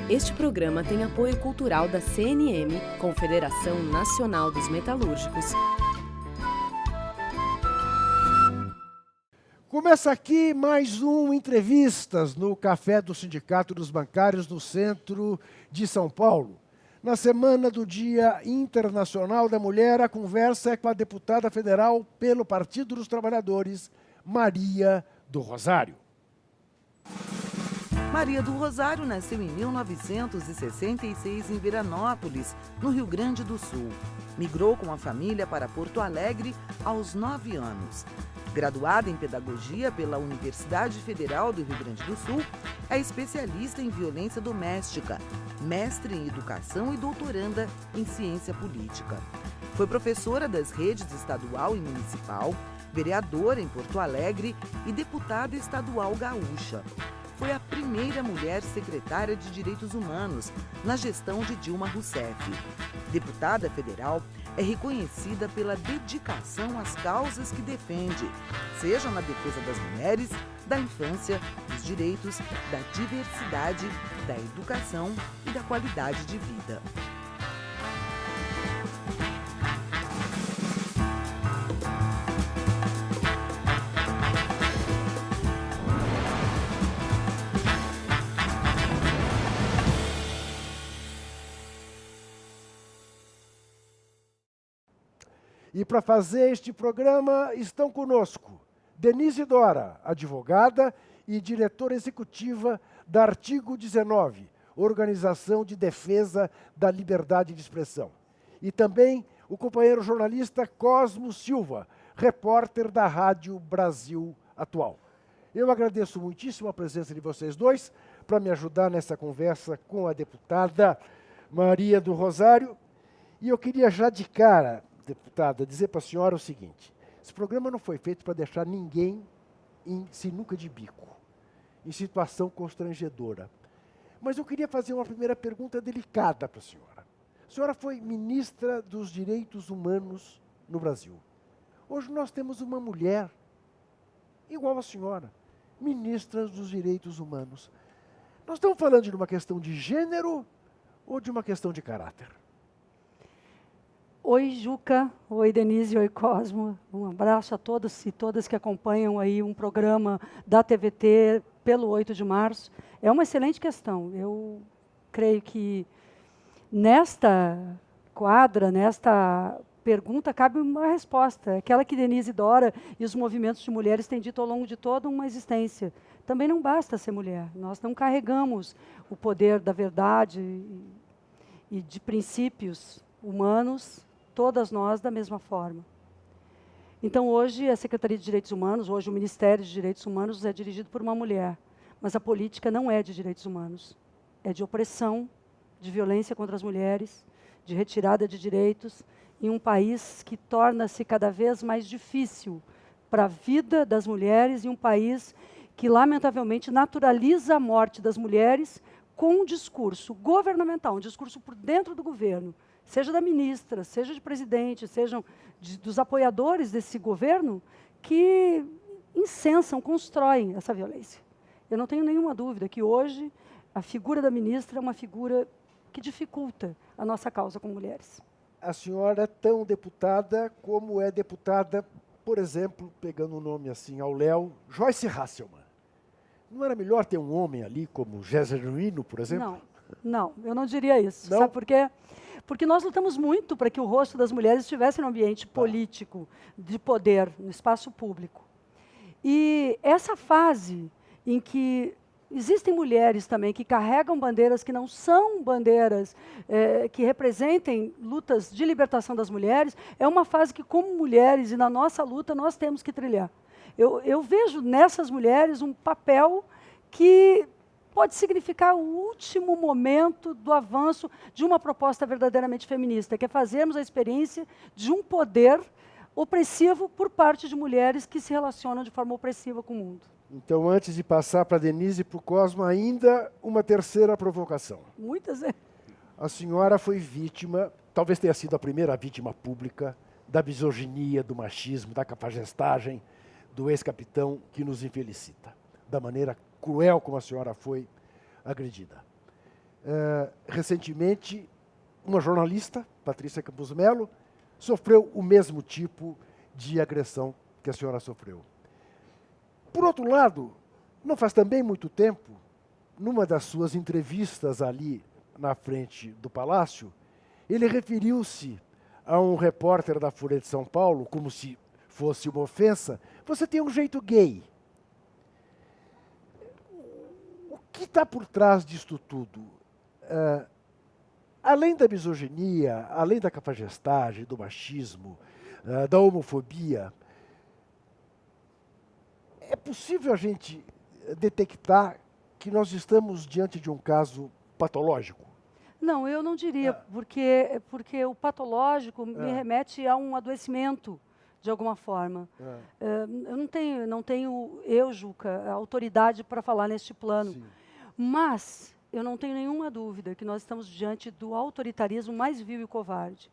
Este programa tem apoio cultural da CNM, Confederação Nacional dos Metalúrgicos. Começa aqui mais um Entrevistas no Café do Sindicato dos Bancários do Centro de São Paulo. Na semana do Dia Internacional da Mulher, a conversa é com a deputada federal pelo Partido dos Trabalhadores, Maria do Rosário. Maria do Rosário nasceu em 1966 em Veranópolis, no Rio Grande do Sul. Migrou com a família para Porto Alegre aos 9 anos. Graduada em Pedagogia pela Universidade Federal do Rio Grande do Sul, é especialista em violência doméstica, mestre em Educação e doutoranda em Ciência Política. Foi professora das redes estadual e municipal, vereadora em Porto Alegre e deputada estadual gaúcha. Foi a primeira mulher secretária de Direitos Humanos na gestão de Dilma Rousseff. Deputada federal, é reconhecida pela dedicação às causas que defende, seja na defesa das mulheres, da infância, dos direitos, da diversidade, da educação e da qualidade de vida. E para fazer este programa estão conosco Denise Dora, advogada e diretora executiva da Artigo 19, Organização de Defesa da Liberdade de Expressão. E também o companheiro jornalista Cosmo Silva, repórter da Rádio Brasil Atual. Eu agradeço muitíssimo a presença de vocês dois para me ajudar nessa conversa com a deputada Maria do Rosário. E eu queria já de cara, deputada, dizer para a senhora o seguinte: esse programa não foi feito para deixar ninguém em sinuca de bico, em situação constrangedora. Mas eu queria fazer uma primeira pergunta delicada para a senhora. A senhora foi ministra dos Direitos Humanos no Brasil. Hoje nós temos uma mulher, igual a senhora, ministra dos Direitos Humanos. Nós estamos falando de uma questão de gênero ou de uma questão de caráter? Oi, Juca. Oi, Denise. Oi, Cosmo. Um abraço a todos e todas que acompanham aí um programa da TVT pelo 8 de março. É uma excelente questão. Eu creio que nesta quadra, nesta pergunta, cabe uma resposta. Aquela que Denise Dora e os movimentos de mulheres têm dito ao longo de toda uma existência. Também não basta ser mulher. Nós não carregamos o poder da verdade e de princípios humanos, todas nós da mesma forma. Então, hoje, a Secretaria de Direitos Humanos, hoje o Ministério de Direitos Humanos é dirigido por uma mulher, mas a política não é de direitos humanos, é de opressão, de violência contra as mulheres, de retirada de direitos, em um país que torna-se cada vez mais difícil para a vida das mulheres, e um país que, lamentavelmente, naturaliza a morte das mulheres com um discurso governamental, um discurso por dentro do governo, seja da ministra, seja de presidente, sejam dos apoiadores desse governo, que incensam, constroem essa violência. Eu não tenho nenhuma dúvida que hoje a figura da ministra é uma figura que dificulta a nossa causa com mulheres. A senhora é tão deputada como é deputada, por exemplo, pegando um nome assim ao léu, Joyce Hasselmann. Não era melhor ter um homem ali como Géser Ruino, por exemplo? Não, eu não diria isso. Não? Sabe por quê? Porque nós lutamos muito para que o rosto das mulheres estivesse no ambiente político, de poder, no espaço público. E essa fase em que existem mulheres também que carregam bandeiras que não são bandeiras que representem lutas de libertação das mulheres, é uma fase que, como mulheres e na nossa luta, nós temos que trilhar. Eu vejo nessas mulheres um papel que pode significar o último momento do avanço de uma proposta verdadeiramente feminista, que é fazermos a experiência de um poder opressivo por parte de mulheres que se relacionam de forma opressiva com o mundo. Então, antes de passar para a Denise e para o Cosmo, ainda uma terceira provocação. Muitas. A senhora foi vítima, talvez tenha sido a primeira vítima pública, da misoginia, do machismo, da cafajestagem do ex-capitão que nos infelicita, da maneira cruel como a senhora foi agredida. Recentemente, uma jornalista, Patrícia Campos Melo, sofreu o mesmo tipo de agressão que a senhora sofreu. Por outro lado, não faz também muito tempo, numa das suas entrevistas ali na frente do Palácio, ele referiu-se a um repórter da Folha de São Paulo, como se fosse uma ofensa: você tem um jeito gay. O que está por trás disto tudo? Além da misoginia, além da cafajestagem, do machismo, da homofobia, é possível a gente detectar que nós estamos diante de um caso patológico? Não, eu não diria, porque o patológico me remete a um adoecimento, de alguma forma. Eu não tenho, Juca, a autoridade para falar neste plano. Sim. Mas eu não tenho nenhuma dúvida que nós estamos diante do autoritarismo mais vil e covarde.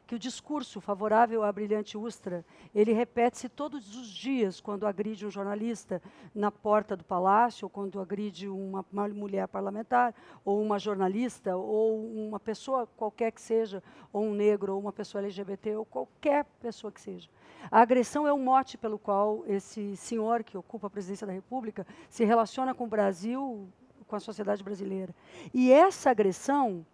Que o discurso favorável à brilhante Ustra, ele repete-se todos os dias quando agride um jornalista na porta do palácio, ou quando agride uma mulher parlamentar, ou uma jornalista, ou uma pessoa qualquer que seja, ou um negro, ou uma pessoa LGBT, ou qualquer pessoa que seja. A agressão é o mote pelo qual esse senhor que ocupa a presidência da República se relaciona com o Brasil, com a sociedade brasileira. E essa agressão,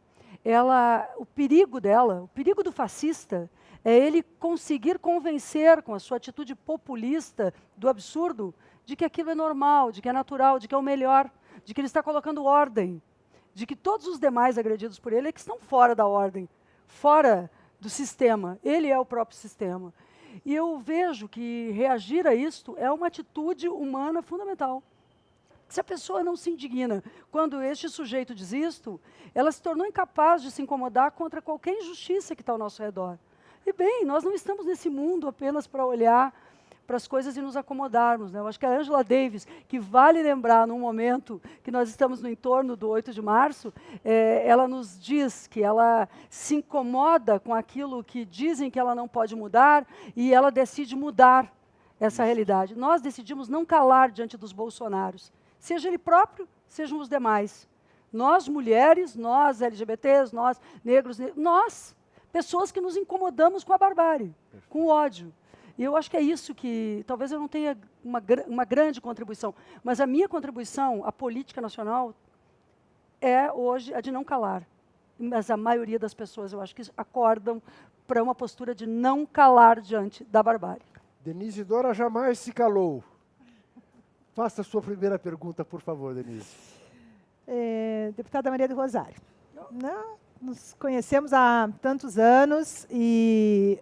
o perigo dela, o perigo do fascista, é ele conseguir convencer, com a sua atitude populista, do absurdo, de que aquilo é normal, de que é natural, de que é o melhor, de que ele está colocando ordem, de que todos os demais agredidos por ele é que estão fora da ordem, fora do sistema. Ele é o próprio sistema. E eu vejo que reagir a isto é uma atitude humana fundamental. Se a pessoa não se indigna quando este sujeito diz isto, ela se tornou incapaz de se incomodar contra qualquer injustiça que está ao nosso redor. E bem, nós não estamos nesse mundo apenas para olhar para as coisas e nos acomodarmos, né? Eu acho que a Angela Davis, que vale lembrar num momento que nós estamos no entorno do 8 de março, ela nos diz que ela se incomoda com aquilo que dizem que ela não pode mudar e ela decide mudar essa realidade. Nós decidimos não calar diante dos bolsonaros. Seja ele próprio, sejam os demais. Nós, mulheres, nós, LGBTs, nós, negros, nós, pessoas que nos incomodamos com a barbárie, com o ódio. E eu acho que é isso que, talvez eu não tenha uma grande contribuição, mas a minha contribuição à política nacional é, hoje, a de não calar. Mas a maioria das pessoas, eu acho que acordam para uma postura de não calar diante da barbárie. Denise Dora jamais se calou. Faça a sua primeira pergunta, por favor, Denise. Deputada Maria do Rosário, nos conhecemos há tantos anos e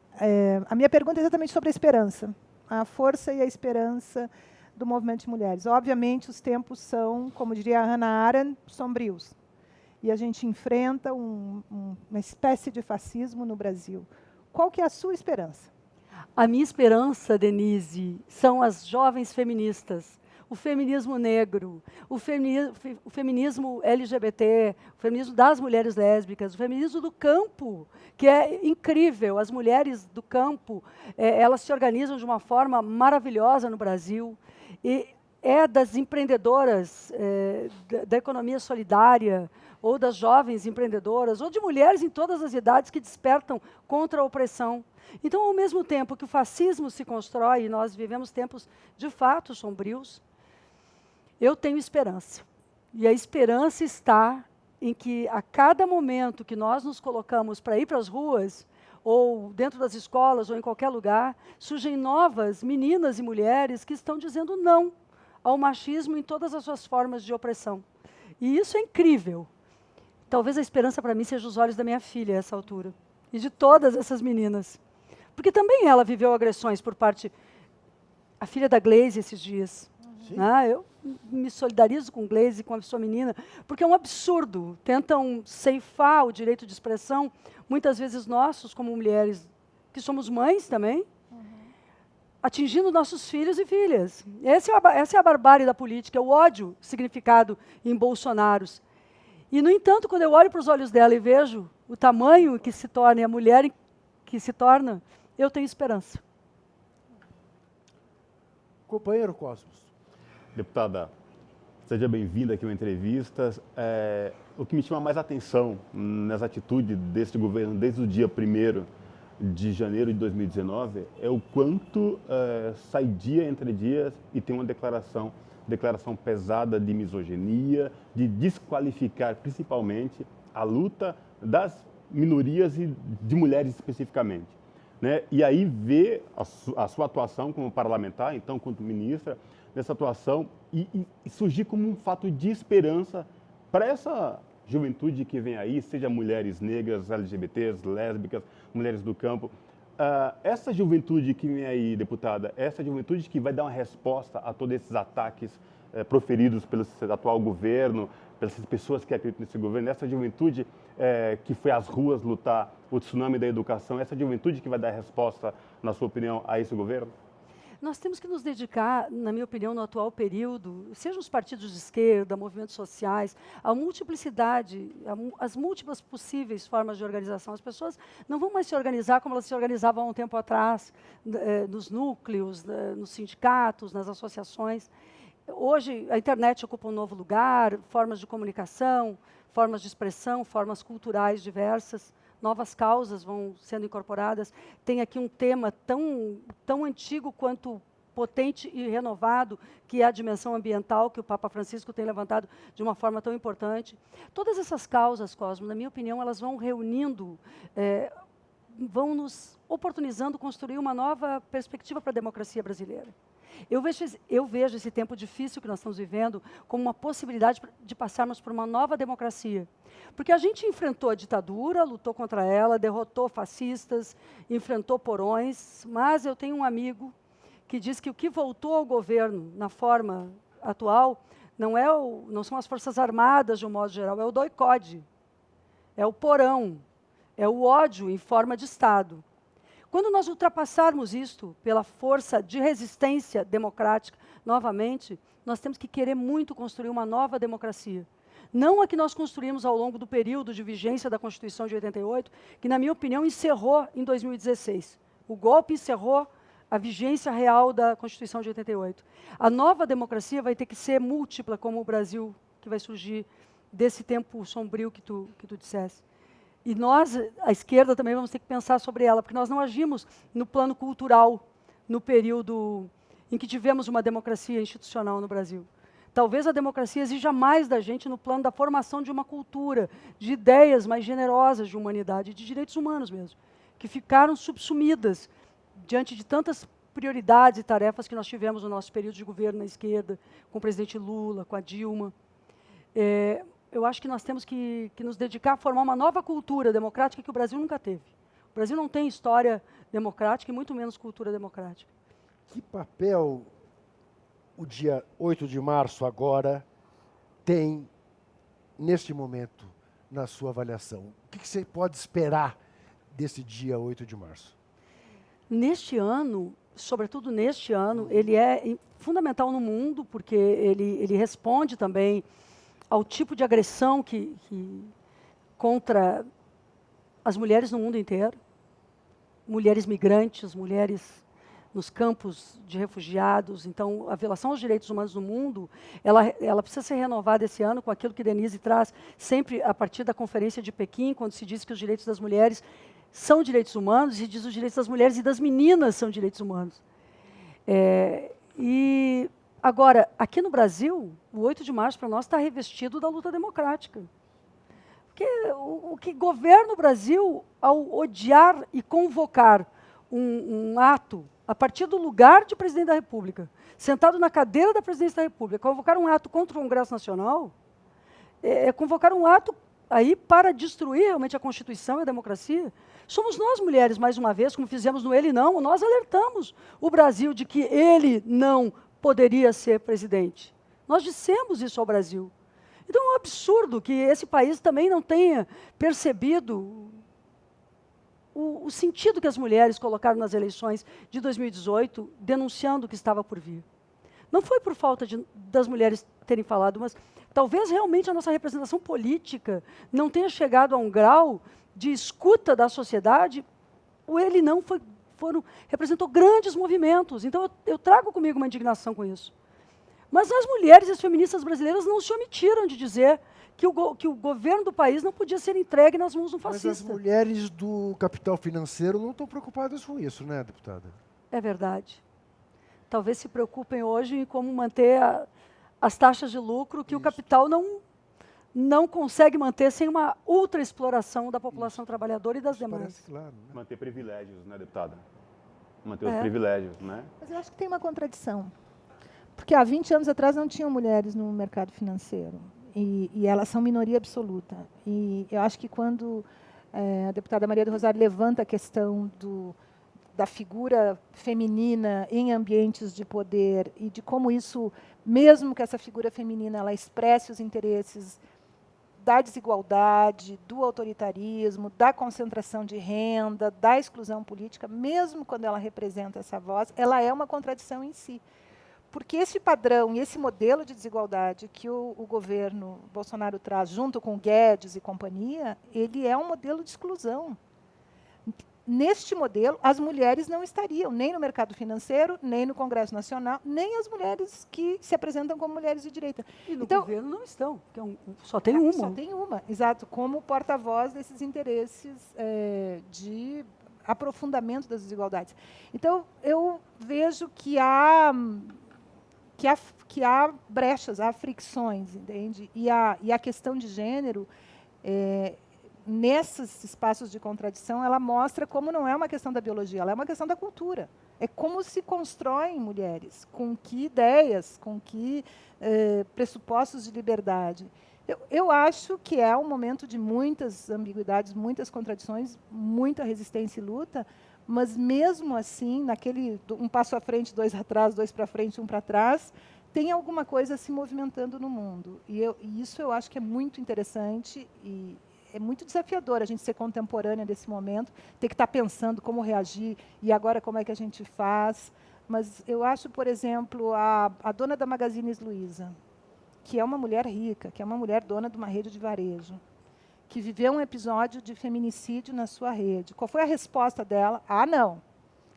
a minha pergunta é exatamente sobre a esperança, a força e a esperança do movimento de mulheres. Obviamente, os tempos são, como diria a Hannah Arendt, sombrios. E a gente enfrenta uma espécie de fascismo no Brasil. Qual que é a sua esperança? A minha esperança, Denise, são as jovens feministas. O feminismo negro, o feminismo LGBT, o feminismo das mulheres lésbicas, o feminismo do campo, que é incrível. As mulheres do campo, elas se organizam de uma forma maravilhosa no Brasil. E é das empreendedoras da economia solidária, ou das jovens empreendedoras, ou de mulheres em todas as idades que despertam contra a opressão. Então, ao mesmo tempo que o fascismo se constrói, e nós vivemos tempos de fato sombrios, eu tenho esperança. E a esperança está em que, a cada momento que nós nos colocamos para ir para as ruas, ou dentro das escolas, ou em qualquer lugar, surgem novas meninas e mulheres que estão dizendo não ao machismo em todas as suas formas de opressão. E isso é incrível. Talvez a esperança para mim seja os olhos da minha filha a essa altura. E de todas essas meninas. Porque também ela viveu agressões por parte... A filha da Glaze esses dias. Eu me solidarizo com Glaze, com a sua menina, porque é um absurdo. Tentam ceifar o direito de expressão, muitas vezes nossos, como mulheres, que somos mães também, atingindo nossos filhos e filhas. Essa é a barbárie da política, é o ódio significado em Bolsonaros. E, no entanto, quando eu olho para os olhos dela e vejo o tamanho que se torna e a mulher que se torna, eu tenho esperança. Companheiro Cosmos. Deputada, Seja bem-vindo aqui ao Entrevistas. O que me chama mais atenção nas atitudes deste governo desde o dia 1º de janeiro de 2019 é o quanto sai dia entre dias e tem uma declaração pesada de misoginia, de desqualificar principalmente a luta das minorias e de mulheres especificamente, né? E aí ver a sua atuação como parlamentar, então, quanto ministra, nessa atuação e surgir como um fato de esperança para essa juventude que vem aí, seja mulheres negras, LGBTs, lésbicas, mulheres do campo. Essa juventude que vem aí, deputada, essa juventude que vai dar uma resposta a todos esses ataques proferidos pelo atual governo, pelas pessoas que acreditam nesse governo, essa juventude que foi às ruas lutar o tsunami da educação, essa juventude que vai dar resposta, na sua opinião, a esse governo? Nós temos que nos dedicar, na minha opinião, no atual período, sejam os partidos de esquerda, movimentos sociais, à multiplicidade, às múltiplas possíveis formas de organização. As pessoas não vão mais se organizar como elas se organizavam há um tempo atrás, nos núcleos, nos sindicatos, nas associações. Hoje, a internet ocupa um novo lugar, formas de comunicação, formas de expressão, formas culturais diversas. Novas causas vão sendo incorporadas. Tem aqui um tema tão antigo quanto potente e renovado, que é a dimensão ambiental, que o Papa Francisco tem levantado de uma forma tão importante. Todas essas causas, Cosmo, na minha opinião, elas vão reunindo, vão nos oportunizando construir uma nova perspectiva para a democracia brasileira. Eu vejo esse tempo difícil que nós estamos vivendo como uma possibilidade de passarmos por uma nova democracia. Porque a gente enfrentou a ditadura, lutou contra ela, derrotou fascistas, enfrentou porões, mas eu tenho um amigo que diz que o que voltou ao governo na forma atual não são as Forças Armadas, de um modo geral, é o doicode, é o porão, é o ódio em forma de Estado. Quando nós ultrapassarmos isto pela força de resistência democrática, novamente, nós temos que querer muito construir uma nova democracia. Não a que nós construímos ao longo do período de vigência da Constituição de 88, que, na minha opinião, encerrou em 2016. O golpe encerrou a vigência real da Constituição de 88. A nova democracia vai ter que ser múltipla, como o Brasil, que vai surgir desse tempo sombrio que tu disseste. E nós, a esquerda, também vamos ter que pensar sobre ela, porque nós não agimos no plano cultural, no período em que tivemos uma democracia institucional no Brasil. Talvez a democracia exija mais da gente no plano da formação de uma cultura, de ideias mais generosas de humanidade, de direitos humanos mesmo, que ficaram subsumidas diante de tantas prioridades e tarefas que nós tivemos no nosso período de governo na esquerda, com o presidente Lula, com a Dilma. Eu acho que nós temos que nos dedicar a formar uma nova cultura democrática que o Brasil nunca teve. O Brasil não tem história democrática e muito menos cultura democrática. Que papel o dia 8 de março agora tem, neste momento, na sua avaliação? O que você pode esperar desse dia 8 de março? Neste ano, sobretudo neste ano, ele é fundamental no mundo, porque ele responde também ao tipo de agressão contra as mulheres no mundo inteiro, mulheres migrantes, mulheres nos campos de refugiados. Então, a violação aos direitos humanos no mundo, ela precisa ser renovada esse ano com aquilo que Denise traz sempre a partir da Conferência de Pequim, quando se diz que os direitos das mulheres são direitos humanos, e diz que os direitos das mulheres e das meninas são direitos humanos. Agora, aqui no Brasil, o 8 de março para nós está revestido da luta democrática. Porque o que governa o Brasil, ao odiar e convocar um ato, a partir do lugar de presidente da República, sentado na cadeira da presidência da República, convocar um ato contra o Congresso Nacional, convocar um ato aí para destruir realmente a Constituição e a democracia. Somos nós, mulheres, mais uma vez, como fizemos no Ele Não, nós alertamos o Brasil de que ele não poderia ser presidente. Nós dissemos isso ao Brasil. Então é um absurdo que esse país também não tenha percebido o sentido que as mulheres colocaram nas eleições de 2018, denunciando o que estava por vir. Não foi por falta das mulheres terem falado, mas talvez realmente a nossa representação política não tenha chegado a um grau de escuta da sociedade. O Ele Não representou grandes movimentos. Então, eu trago comigo uma indignação com isso. Mas as mulheres e as feministas brasileiras não se omitiram de dizer que o governo do país não podia ser entregue nas mãos de um fascista. Mas as mulheres do capital financeiro não estão preocupadas com isso, né, deputada? É verdade. Talvez se preocupem hoje em como manter as taxas de lucro que o capital não consegue manter sem uma ultraexploração da população trabalhadora e das demais. Parece claro, né? Manter privilégios, né, deputada? Manter os privilégios, né? Mas eu acho que tem uma contradição. Porque há 20 anos atrás não tinham mulheres no mercado financeiro. E elas são minoria absoluta. E eu acho que quando a deputada Maria do Rosário levanta a questão da figura feminina em ambientes de poder e de como isso, mesmo que essa figura feminina ela expresse os interesses da desigualdade, do autoritarismo, da concentração de renda, da exclusão política, mesmo quando ela representa essa voz, ela é uma contradição em si. Porque esse padrão e esse modelo de desigualdade que o governo Bolsonaro traz, junto com Guedes e companhia, ele é um modelo de exclusão. Neste modelo, as mulheres não estariam nem no mercado financeiro, nem no Congresso Nacional, nem as mulheres que se apresentam como mulheres de direita. E no governo não estão, porque só tem uma. Só tem uma, exato, como porta-voz desses interesses de aprofundamento das desigualdades. Então, eu vejo que há brechas, há fricções, entende? E a questão de gênero, nesses espaços de contradição, ela mostra como não é uma questão da biologia, ela é uma questão da cultura. É como se constroem mulheres, com que ideias, com que pressupostos de liberdade. Eu acho que é um momento de muitas ambiguidades, muitas contradições, muita resistência e luta, mas mesmo assim, naquele um passo à frente, dois atrás, dois para frente, um para trás, tem alguma coisa se movimentando no mundo. E isso eu acho que é muito interessante e é muito desafiador a gente ser contemporânea desse momento, ter que estar pensando como reagir e agora como é que a gente faz. Mas eu acho, por exemplo, a dona da Magazine Luiza, que é uma mulher rica, que é uma mulher dona de uma rede de varejo, que viveu um episódio de feminicídio na sua rede. Qual foi a resposta dela? Ah, não,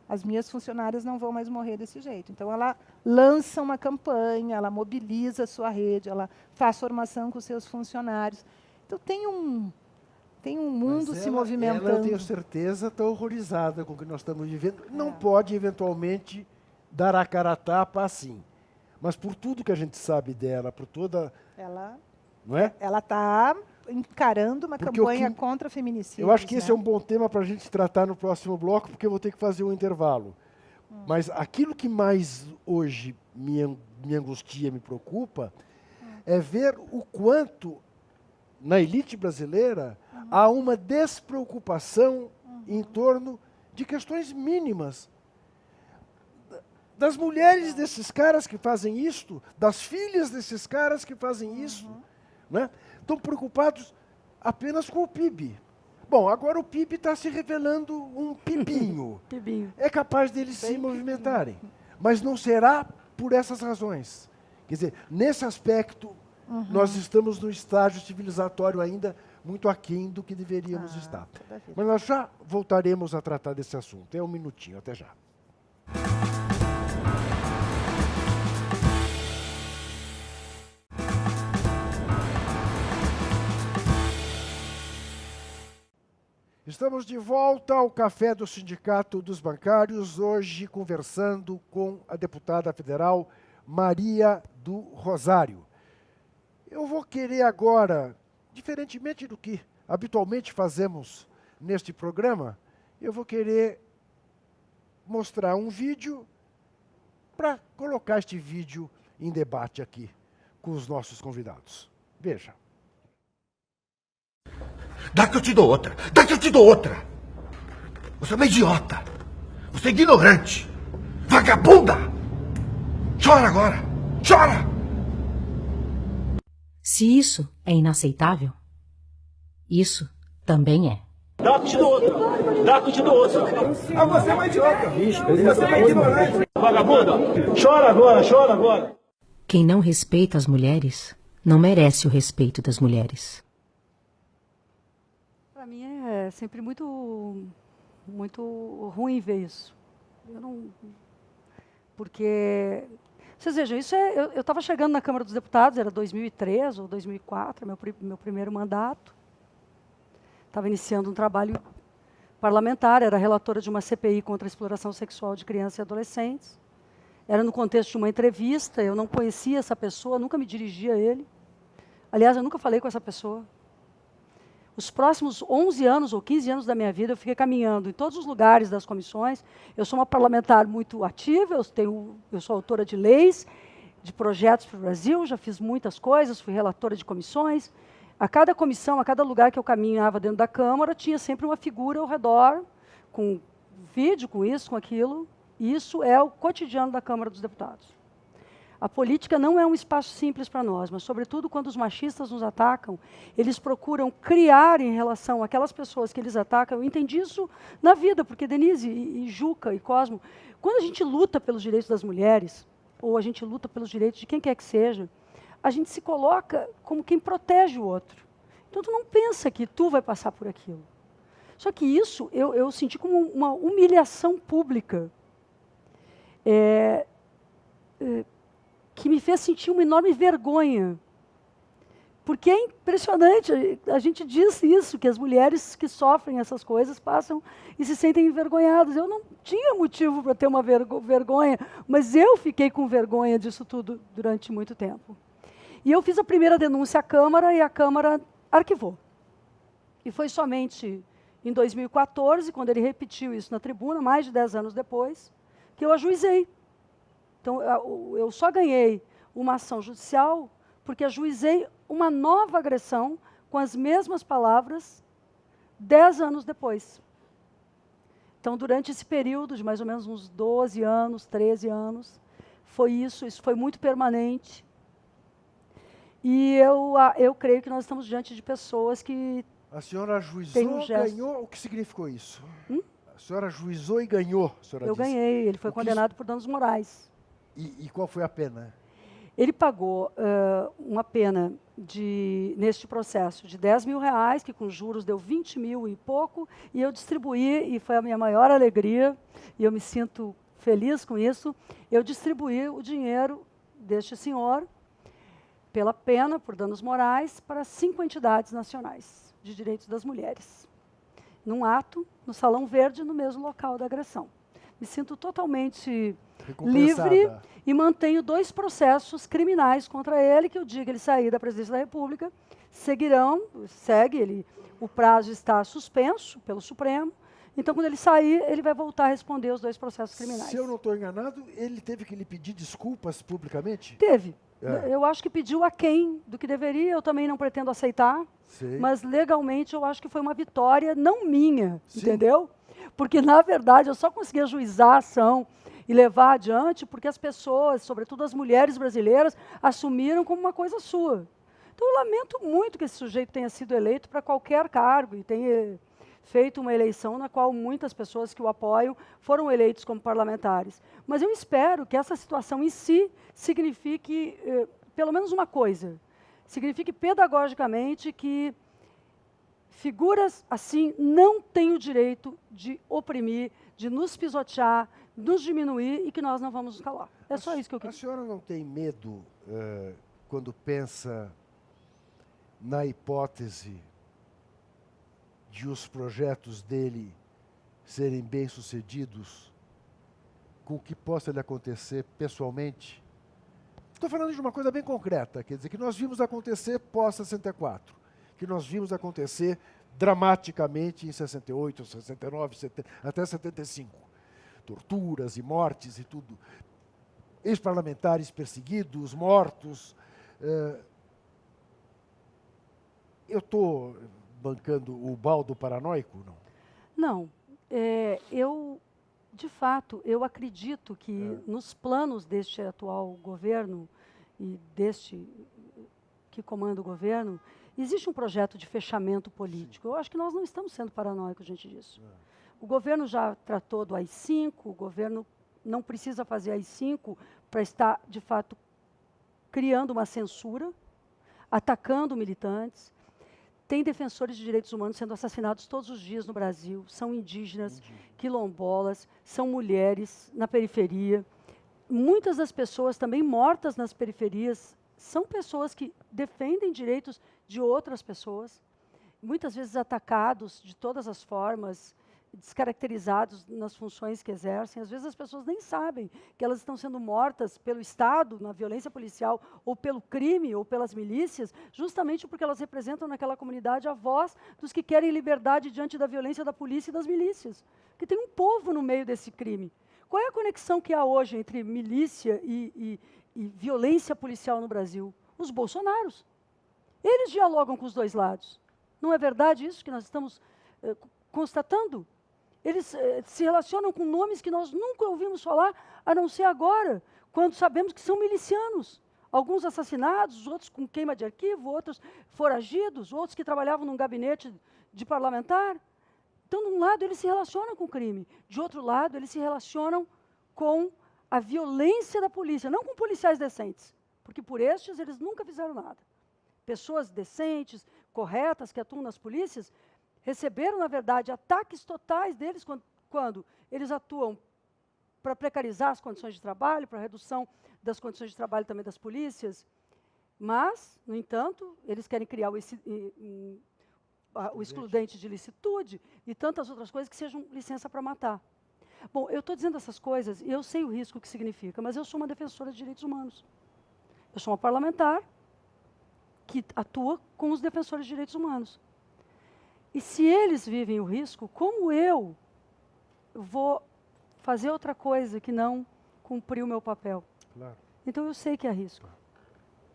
as minhas funcionárias não vão mais morrer desse jeito. Então, ela lança uma campanha, ela mobiliza a sua rede, ela faz formação com os seus funcionários. Então, tem um mundo se movimentando. Ela, eu tenho certeza, está horrorizada com o que nós estamos vivendo. Não pode, eventualmente, dar a cara a tapa assim. Mas por tudo que a gente sabe dela, por toda... Não é? Ela está encarando uma campanha contra feminicídios. Eu acho que esse é um bom tema para a gente tratar no próximo bloco, porque eu vou ter que fazer um intervalo. Mas aquilo que mais hoje me angustia, me preocupa, é ver o quanto, na elite brasileira, há uma despreocupação em torno de questões mínimas. Das mulheres desses caras que fazem isto, das filhas desses caras que fazem isso. Né? Estão preocupados apenas com o PIB. Bom, agora o PIB está se revelando um pibinho. É capaz deles se movimentarem. Mas não será por essas razões. Quer dizer, nesse aspecto, nós estamos no estágio civilizatório ainda muito aquém do que deveríamos estar. Mas nós já voltaremos a tratar desse assunto. É um minutinho, até já. Estamos de volta ao Café do Sindicato dos Bancários, hoje conversando com a deputada federal Maria do Rosário. Eu vou querer agora, diferentemente do que habitualmente fazemos neste programa, eu vou querer mostrar um vídeo para colocar este vídeo em debate aqui com os nossos convidados. Veja. Dá que eu te dou outra. Dá que eu te dou outra. Você é uma idiota. Você é ignorante. Vagabunda. Chora agora. Chora. Se isso é inaceitável, isso também é. Dá que eu te dou outra. Dá que eu te dou outra. Ah, você é uma idiota. Você é ignorante. Vagabunda. Chora agora. Chora agora. Quem não respeita as mulheres não merece o respeito das mulheres. Para mim é sempre muito ruim ver isso. Porque Vocês vejam, eu estava chegando na Câmara dos Deputados, era 2003 ou 2004, meu primeiro mandato. Estava iniciando um trabalho parlamentar, era relatora de uma CPI contra a exploração sexual de crianças e adolescentes. Era no contexto de uma entrevista, eu não conhecia essa pessoa, nunca me dirigia a ele. Aliás, eu nunca falei com essa pessoa. Os próximos 11 anos ou 15 anos da minha vida, eu fiquei caminhando em todos os lugares das comissões. Eu sou uma parlamentar muito ativa, eu sou autora de leis, de projetos para o Brasil, já fiz muitas coisas, fui relatora de comissões. A cada comissão, a cada lugar que eu caminhava dentro da Câmara, tinha sempre uma figura ao redor, com vídeo, com isso, com aquilo. Isso é o cotidiano da Câmara dos Deputados. A política não é um espaço simples para nós, mas, sobretudo, quando os machistas nos atacam, eles procuram criar em relação àquelas pessoas que eles atacam. Eu entendi isso na vida, porque Denise e Juca e Cosmo, quando a gente luta pelos direitos das mulheres, ou a gente luta pelos direitos de quem quer que seja, a gente se coloca como quem protege o outro. Então, tu não pensa que tu vai passar por aquilo. Só que isso eu senti como uma humilhação pública. Que me fez sentir uma enorme vergonha. Porque é impressionante, a gente diz isso, que as mulheres que sofrem essas coisas passam e se sentem envergonhadas. Eu não tinha motivo para ter uma vergonha, mas eu fiquei com vergonha disso tudo durante muito tempo. E eu fiz a primeira denúncia à Câmara e a Câmara arquivou. E foi somente em 2014, quando ele repetiu isso na tribuna, mais de 10 anos depois, que eu ajuizei. Então, eu só ganhei uma ação judicial porque ajuizei uma nova agressão com as mesmas palavras 10 anos depois. Então, durante esse período de mais ou menos uns 12 anos, 13 anos, foi isso foi muito permanente. E eu creio que nós estamos diante de pessoas que... A senhora ajuizou, ganhou, o que significou isso? A senhora ajuizou e ganhou, a senhora disse. Ganhei, ele foi condenado por danos morais. E qual foi a pena? Ele pagou uma pena, neste processo, de R$10 mil, que com juros deu 20 mil e pouco, e eu distribuí, e foi a minha maior alegria, e eu me sinto feliz com isso, eu distribuí o dinheiro deste senhor, pela pena, por danos morais, para 5 entidades nacionais de direitos das mulheres, num ato, no Salão Verde, no mesmo local da agressão. Me sinto totalmente livre e mantenho 2 processos criminais contra ele, que o dia que ele sair da presidência da República, o prazo está suspenso pelo Supremo, então quando ele sair, ele vai voltar a responder os 2 processos criminais. Se eu não estou enganado, ele teve que lhe pedir desculpas publicamente? Teve. Eu acho que pediu aquém do que deveria, eu também não pretendo aceitar, mas legalmente eu acho que foi uma vitória não minha, entendeu? Porque, na verdade, eu só consegui ajuizar a ação e levar adiante porque as pessoas, sobretudo as mulheres brasileiras, assumiram como uma coisa sua. Então, eu lamento muito que esse sujeito tenha sido eleito para qualquer cargo e tenha feito uma eleição na qual muitas pessoas que o apoiam foram eleitos como parlamentares. Mas eu espero que essa situação em si signifique, pelo menos uma coisa, signifique pedagogicamente que figuras assim não têm o direito de oprimir, de nos pisotear, nos diminuir e que nós não vamos nos calar. É só isso que eu queria. A senhora não tem medo, quando pensa na hipótese de os projetos dele serem bem-sucedidos, com o que possa lhe acontecer pessoalmente? Estou falando de uma coisa bem concreta, quer dizer, que nós vimos acontecer pós-64. Que nós vimos acontecer dramaticamente em 68, 69, 70, até 75. Torturas e mortes e tudo. Ex-parlamentares perseguidos, mortos. Eu estou bancando o baldo paranoico, não? Não. De fato, eu acredito que nos planos deste atual governo e deste que comanda o governo, existe um projeto de fechamento político. Eu acho que nós não estamos sendo paranoicos diante disso. O governo já tratou do AI-5, o governo não precisa fazer AI-5 para estar, de fato, criando uma censura, atacando militantes. Tem defensores de direitos humanos sendo assassinados todos os dias no Brasil. São indígenas, quilombolas, são mulheres na periferia. muitas das pessoas também mortas nas periferias são pessoas que defendem direitos de outras pessoas, muitas vezes atacados de todas as formas, descaracterizados nas funções que exercem. Às vezes as pessoas nem sabem que elas estão sendo mortas pelo Estado, na violência policial, ou pelo crime, ou pelas milícias, justamente porque elas representam naquela comunidade a voz dos que querem liberdade diante da violência da polícia e das milícias. Que tem um povo no meio desse crime. Qual é a conexão que há hoje entre milícia e violência policial no Brasil? Os bolsonaros. Eles dialogam com os dois lados. Não é verdade isso que nós estamos constatando? Eles se relacionam com nomes que nós nunca ouvimos falar, a não ser agora, quando sabemos que são milicianos. Alguns assassinados, outros com queima de arquivo, outros foragidos, outros que trabalhavam num gabinete de parlamentar. Então, de um lado, eles se relacionam com o crime. De outro lado, eles se relacionam com a violência da polícia, não com policiais decentes, porque por estes eles nunca fizeram nada. Pessoas decentes, corretas, que atuam nas polícias, receberam, na verdade, ataques totais deles quando eles atuam para precarizar as condições de trabalho, para a redução das condições de trabalho também das polícias. Mas, no entanto, eles querem criar o excludente de licitude e tantas outras coisas que sejam licença para matar. Bom, eu estou dizendo essas coisas e eu sei o risco que significa, mas eu sou uma defensora de direitos humanos. Eu sou uma parlamentar que atua com os defensores de direitos humanos. E se eles vivem o risco, como eu vou fazer outra coisa que não cumprir o meu papel? Claro. Então eu sei que há risco.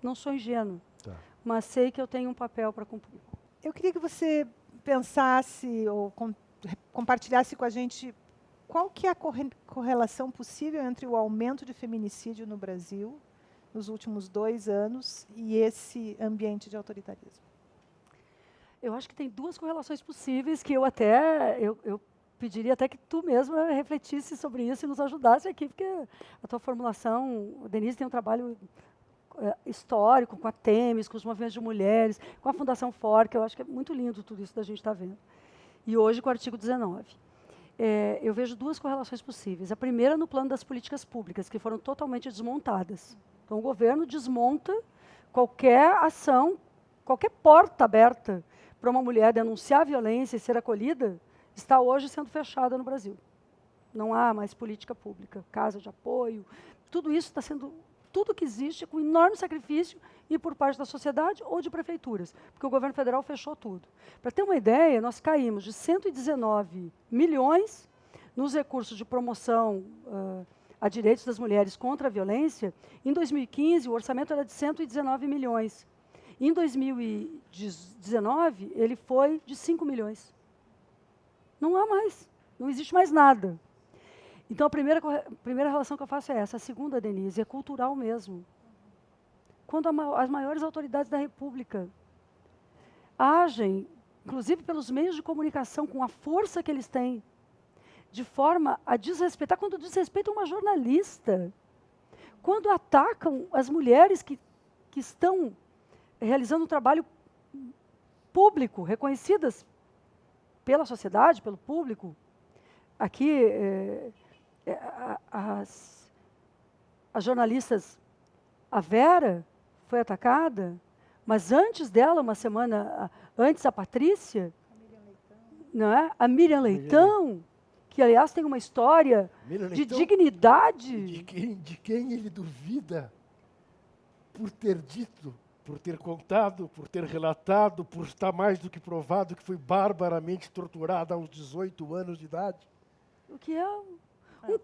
Não sou ingênuo, Tá. mas sei que eu tenho um papel para cumprir. Eu queria que você pensasse ou compartilhasse com a gente qual que é a correlação possível entre o aumento de feminicídio no Brasil nos últimos 2 anos e esse ambiente de autoritarismo. Eu acho que tem 2 correlações possíveis que eu pediria até que tu mesma refletisse sobre isso e nos ajudasse aqui, porque a tua formulação, a Denise tem um trabalho histórico com a Temis, com os movimentos de mulheres, com a Fundação FOR, que eu acho que é muito lindo tudo isso da gente estar vendo. E hoje com o artigo 19. Eu vejo 2 correlações possíveis. A primeira no plano das políticas públicas, que foram totalmente desmontadas. Então o governo desmonta qualquer ação, qualquer porta aberta para uma mulher denunciar a violência e ser acolhida, está hoje sendo fechada no Brasil. Não há mais política pública, casa de apoio, tudo isso está sendo, tudo que existe com enorme sacrifício e por parte da sociedade ou de prefeituras, porque o governo federal fechou tudo. Para ter uma ideia, nós caímos de 119 milhões nos recursos de promoção a direitos das mulheres contra a violência. Em 2015, o orçamento era de 119 milhões. Em 2019, ele foi de 5 milhões. Não há mais, não existe mais nada. Então, a primeira relação que eu faço é essa. A segunda, Denise, é cultural mesmo. Quando as maiores autoridades da República agem, inclusive pelos meios de comunicação, com a força que eles têm, de forma a desrespeitar, quando desrespeitam uma jornalista, quando atacam as mulheres que estão realizando um trabalho público, reconhecidas pela sociedade, pelo público. Aqui, as jornalistas, a Vera foi atacada, mas antes dela, uma semana antes, a Patrícia, não é? A Miriam Leitão, que, aliás, tem uma história de dignidade. De quem ele duvida por ter dito, por ter contado, por ter relatado, por estar mais do que provado que foi barbaramente torturada aos 18 anos de idade. O que é um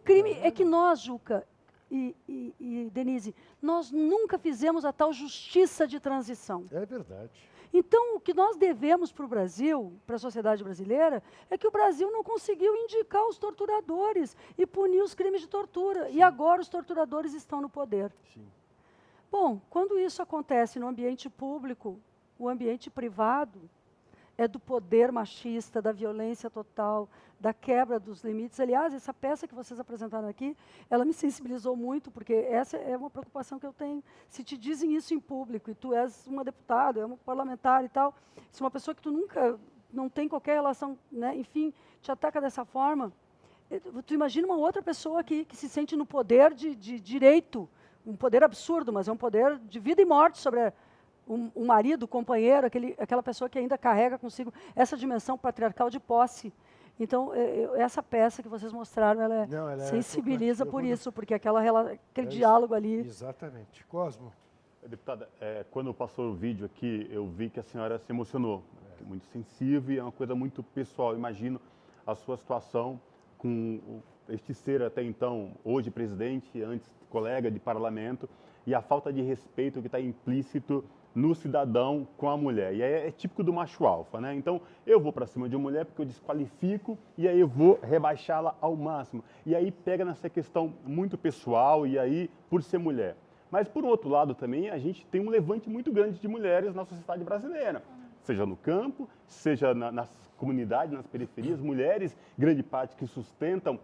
crime. É que nós, Juca e Denise, nós nunca fizemos a tal justiça de transição. É verdade. Então, o que nós devemos para o Brasil, para a sociedade brasileira, é que o Brasil não conseguiu indicar os torturadores e punir os crimes de tortura. Sim. E agora os torturadores estão no poder. Sim. Bom, quando isso acontece no ambiente público, o ambiente privado é do poder machista, da violência total, da quebra dos limites. Aliás, essa peça que vocês apresentaram aqui, ela me sensibilizou muito, porque essa é uma preocupação que eu tenho. Se te dizem isso em público, e tu és uma deputada, é uma parlamentar e tal, se uma pessoa que tu nunca, não tem qualquer relação, né, enfim, te ataca dessa forma, Tu imagina uma outra pessoa que se sente no poder de direito, um poder absurdo, mas é um poder de vida e morte sobre um marido, o companheiro, aquela pessoa que ainda carrega consigo essa dimensão patriarcal de posse. Então, essa peça que vocês mostraram, ela sensibiliza por isso, porque aquele diálogo ali... Exatamente. Cosmo? Deputada, quando passou o vídeo aqui, eu vi que a senhora se emocionou. Muito sensível e é uma coisa muito pessoal. Eu imagino a sua situação com este ser até então, hoje presidente, antes colega de parlamento, e a falta de respeito que está implícito no cidadão com a mulher. E aí é típico do macho alfa, né? Então, eu vou para cima de uma mulher porque eu desqualifico e aí eu vou rebaixá-la ao máximo. E aí pega nessa questão muito pessoal e aí por ser mulher. Mas, por outro lado, também, a gente tem um levante muito grande de mulheres na sociedade brasileira. Seja no campo, seja nas comunidades, nas periferias, mulheres, grande parte que sustentam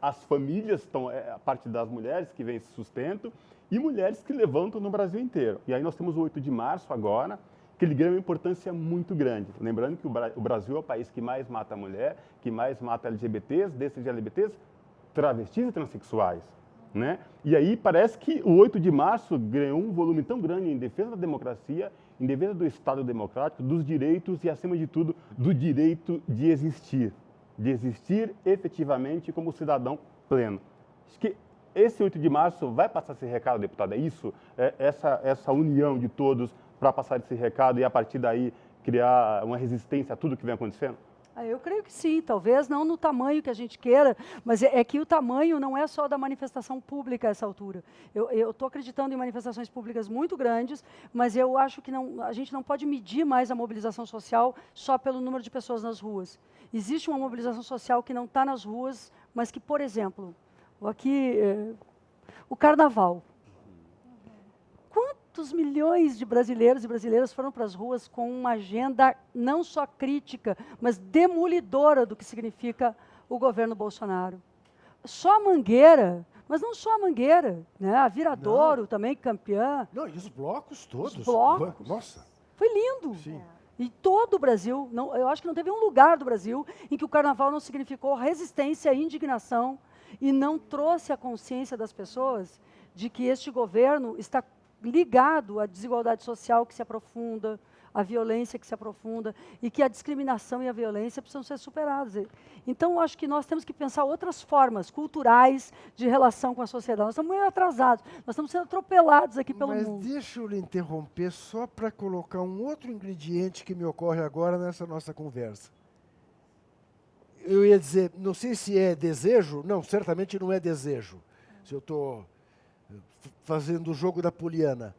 as famílias, a parte das mulheres que vem esse sustento, e mulheres que levantam no Brasil inteiro. E aí nós temos o 8 de março agora, que ele ganha uma importância muito grande. Lembrando que o Brasil é o país que mais mata mulher, que mais mata LGBTs, desses LGBTs, travestis e transexuais. Né? E aí parece que o 8 de março ganhou um volume tão grande em defesa da democracia, em defesa do Estado democrático, dos direitos e, acima de tudo, do direito de existir efetivamente como cidadão pleno. Acho que esse 8 de março vai passar esse recado, deputada, é isso? Essa união de todos para passar esse recado e, a partir daí, criar uma resistência a tudo que vem acontecendo? Eu creio que sim, talvez não no tamanho que a gente queira, mas é que o tamanho não é só da manifestação pública a essa altura. Eu estou acreditando em manifestações públicas muito grandes, mas eu acho que a gente não pode medir mais a mobilização social só pelo número de pessoas nas ruas. Existe uma mobilização social que não está nas ruas, mas que, por exemplo, aqui, o Carnaval. Quantos milhões de brasileiros e brasileiras foram para as ruas com uma agenda não só crítica, mas demolidora do que significa o governo Bolsonaro? Só a Mangueira, mas não só a Mangueira, né? A Viradouro também, campeã. Não, e os blocos todos. Os blocos. Nossa. Foi lindo. Sim. E todo o Brasil, eu acho que não teve um lugar do Brasil em que o Carnaval não significou resistência e indignação e não trouxe a consciência das pessoas de que este governo está ligado à desigualdade social que se aprofunda, à violência que se aprofunda, e que a discriminação e a violência precisam ser superadas. Então, eu acho que nós temos que pensar outras formas culturais de relação com a sociedade. Nós estamos meio atrasados, nós estamos sendo atropelados aqui pelo mundo. Mas deixa eu lhe interromper só para colocar um outro ingrediente que me ocorre agora nessa nossa conversa. Eu ia dizer, não sei se é desejo, não, certamente não é desejo, se eu estou fazendo o jogo da Poliana.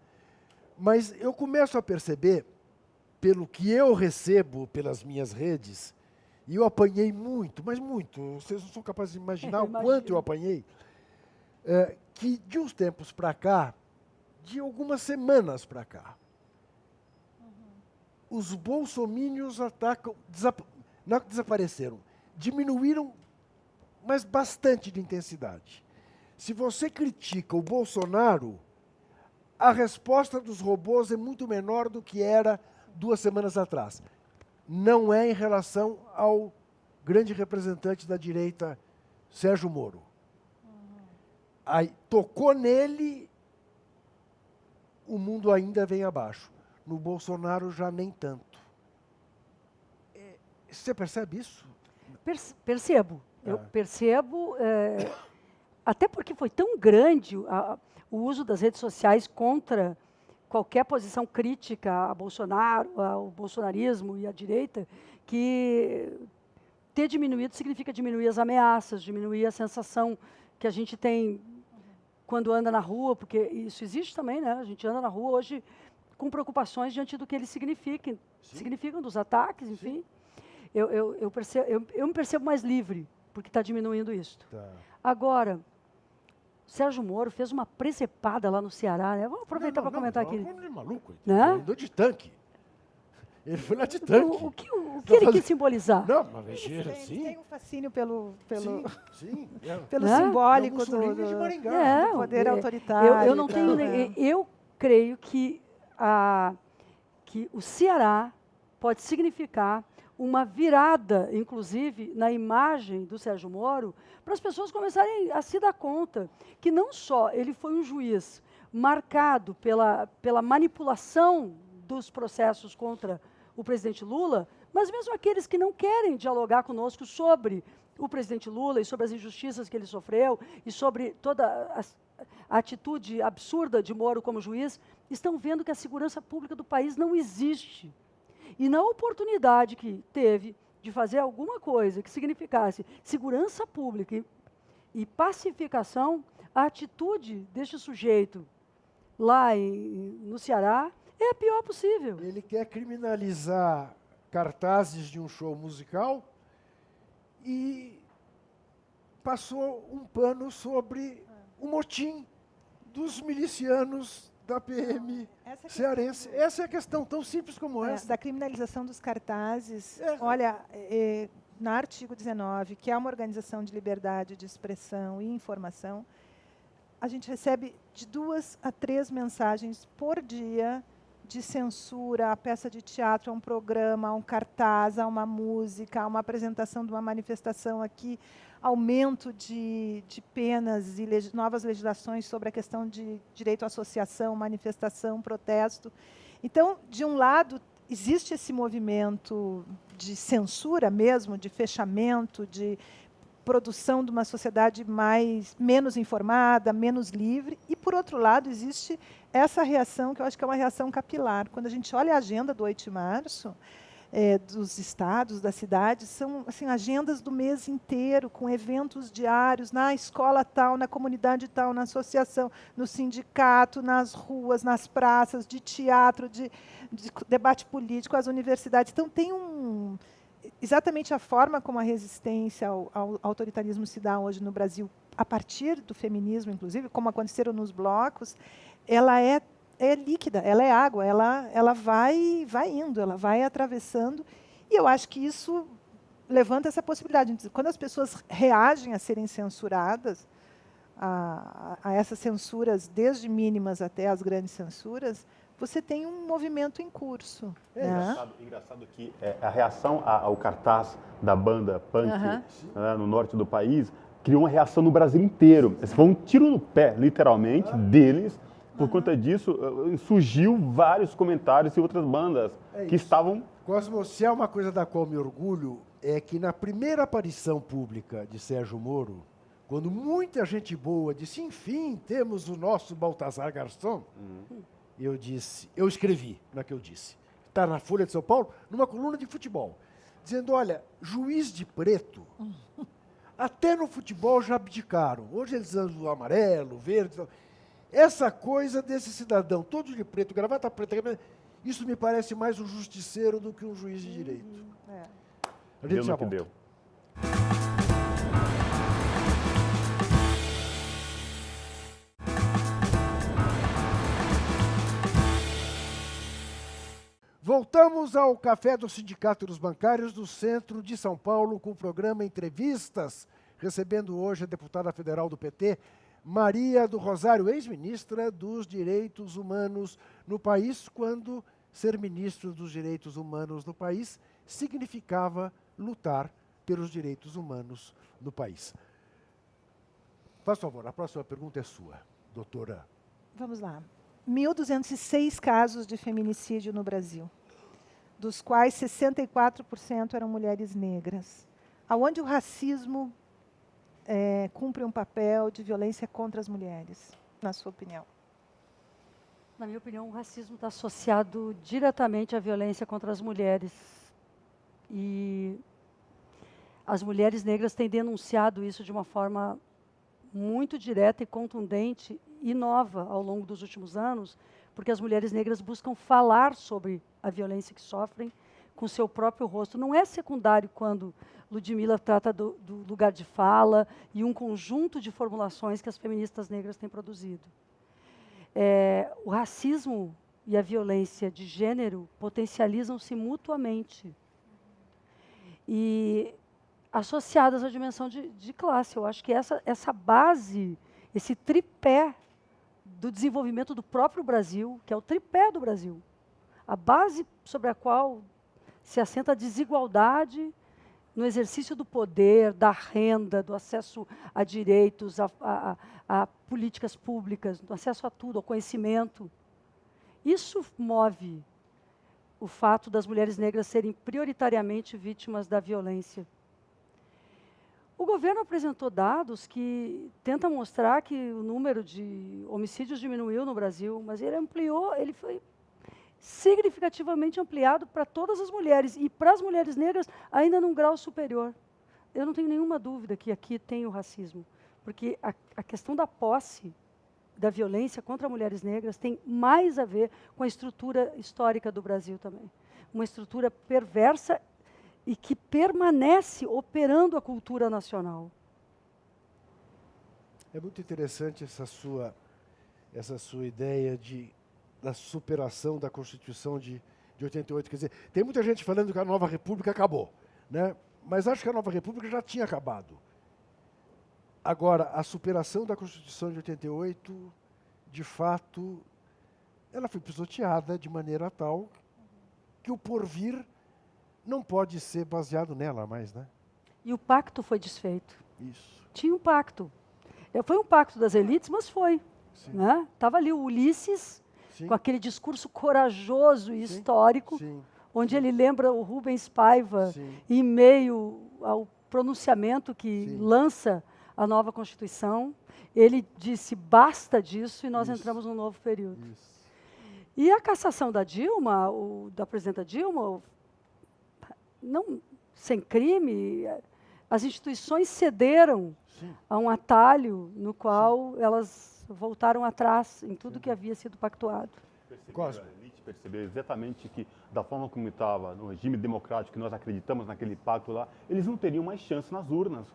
Mas eu começo a perceber, pelo que eu recebo pelas minhas redes, e eu apanhei muito, mas muito, vocês não são capazes de imaginar o quanto eu apanhei, que de uns tempos para cá, de algumas semanas para cá, os bolsomínios atacam, não desapareceram, diminuíram, mas bastante de intensidade. Se você critica o Bolsonaro, a resposta dos robôs é muito menor do que era 2 semanas atrás. Não é em relação ao grande representante da direita, Sérgio Moro. Aí, tocou nele, o mundo ainda vem abaixo. No Bolsonaro já nem tanto. Você percebe isso? Percebo. Eu percebo, até porque foi tão grande o uso das redes sociais contra qualquer posição crítica a Bolsonaro, ao bolsonarismo e à direita, que ter diminuído significa diminuir as ameaças, diminuir a sensação que a gente tem quando anda na rua, porque isso existe também, né? A gente anda na rua hoje com preocupações diante do que eles significam dos ataques, enfim. Eu me percebo mais livre, porque está diminuindo isso. Tá. Agora, o Sérgio Moro fez uma presepada lá no Ceará, né? Vamos aproveitar para comentar aqui. Ele é maluco, né? Ele andou de tanque. Ele foi lá de tanque. O que ele quis simbolizar? Não, mas sim. Tem um fascínio pelo Pelo simbólico do poder autoritário. Eu não tenho. Eu creio que o Ceará pode significar uma virada, inclusive, na imagem do Sérgio Moro, para as pessoas começarem a se dar conta que não só ele foi um juiz marcado pela manipulação dos processos contra o presidente Lula, mas mesmo aqueles que não querem dialogar conosco sobre o presidente Lula e sobre as injustiças que ele sofreu e sobre toda a atitude absurda de Moro como juiz, estão vendo que a segurança pública do país não existe. E na oportunidade que teve de fazer alguma coisa que significasse segurança pública e pacificação, a atitude deste sujeito lá no Ceará é a pior possível. Ele quer criminalizar cartazes de um show musical e passou um pano sobre o motim dos milicianos da PM cearense. Essa é a questão, tão simples como essa. Da criminalização dos cartazes. Olha, no artigo 19, que é uma organização de liberdade de expressão e informação, a gente recebe de 2 a 3 mensagens por dia de censura a peça de teatro, a um programa, a um cartaz, a uma música, a uma apresentação de uma manifestação aqui, aumento de penas e novas legislações sobre a questão de direito à associação, manifestação, protesto. Então, de um lado, existe esse movimento de censura mesmo, de fechamento, de produção de uma sociedade menos informada, menos livre, e, por outro lado, existe essa reação, que eu acho que é uma reação capilar. Quando a gente olha a agenda do 8 de março, dos estados, das cidades, são assim, agendas do mês inteiro, com eventos diários, na escola tal, na comunidade tal, na associação, no sindicato, nas ruas, nas praças, de teatro, de debate político, as universidades. Então, tem exatamente a forma como a resistência ao autoritarismo se dá hoje no Brasil, a partir do feminismo, inclusive, como aconteceram nos blocos, ela é líquida, ela é água, ela vai indo, ela vai atravessando, e eu acho que isso levanta essa possibilidade. Quando as pessoas reagem a serem censuradas, a essas censuras, desde mínimas até as grandes censuras, você tem um movimento em curso. Engraçado que a reação ao cartaz da banda punk no norte do país criou uma reação no Brasil inteiro. Esse foi um tiro no pé, literalmente, deles. Por conta disso, surgiu vários comentários e outras bandas que estavam... Cosmo, se há uma coisa da qual me orgulho, é que na primeira aparição pública de Sérgio Moro, quando muita gente boa disse, enfim, temos o nosso Baltazar Garçom, eu escrevi na que eu disse, está na Folha de São Paulo, numa coluna de futebol, dizendo, olha, juiz de preto, até no futebol já abdicaram. Hoje eles usam o amarelo, o verde... Essa coisa desse cidadão, todo de preto, gravata preta, isso me parece mais um justiceiro do que um juiz de direito. A gente já volta. Voltamos ao Café do Sindicato dos Bancários do Centro de São Paulo com o programa Entrevistas, recebendo hoje a deputada federal do PT, Maria do Rosário, ex-ministra dos Direitos Humanos no país, quando ser ministro dos Direitos Humanos no país significava lutar pelos direitos humanos no país. Faz favor, a próxima pergunta é sua, doutora. Vamos lá. 1.206 casos de feminicídio no Brasil, dos quais 64% eram mulheres negras. Aonde o racismo cumpre um papel de violência contra as mulheres, na sua opinião? Na minha opinião, o racismo está associado diretamente à violência contra as mulheres. E as mulheres negras têm denunciado isso de uma forma muito direta e contundente e nova ao longo dos últimos anos, porque as mulheres negras buscam falar sobre a violência que sofrem com seu próprio rosto. Não é secundário quando Ludmila trata do lugar de fala e um conjunto de formulações que as feministas negras têm produzido. O racismo e a violência de gênero potencializam-se mutuamente. E associadas à dimensão de classe. Eu acho que essa base, esse tripé do desenvolvimento do próprio Brasil, que é o tripé do Brasil, a base sobre a qual se assenta a desigualdade no exercício do poder, da renda, do acesso a direitos, a políticas públicas, do acesso a tudo, ao conhecimento. Isso move o fato das mulheres negras serem prioritariamente vítimas da violência. O governo apresentou dados que tentam mostrar que o número de homicídios diminuiu no Brasil, mas ele ampliou, ele foi significativamente ampliado para todas as mulheres, e para as mulheres negras ainda num grau superior. Eu não tenho nenhuma dúvida que aqui tem o racismo, porque a questão da posse, da violência contra mulheres negras tem mais a ver com a estrutura histórica do Brasil também. Uma estrutura perversa e que permanece operando a cultura nacional. É muito interessante essa sua ideia da superação da Constituição de 88. Quer dizer, tem muita gente falando que a Nova República acabou, né? Mas acho que a Nova República já tinha acabado. Agora, a superação da Constituição de 88, de fato, ela foi pisoteada de maneira tal que o porvir não pode ser baseado nela mais, né? E o pacto foi desfeito. Isso. Tinha um pacto. Foi um pacto das elites, mas foi. Né? Estava ali o Ulisses, Sim. com aquele discurso corajoso e histórico, Sim. onde ele lembra o Rubens Paiva, Sim. em meio ao pronunciamento que Sim. lança a nova Constituição. Ele disse, basta disso, e nós Isso. entramos num novo período. Isso. E a cassação da Dilma, da presidenta Dilma, não, sem crime, as instituições cederam Sim. a um atalho no qual elas voltaram atrás em tudo que havia sido pactuado. Cosmo. A elite percebeu exatamente que, da forma como estava no regime democrático, que nós acreditamos naquele pacto lá, eles não teriam mais chance nas urnas.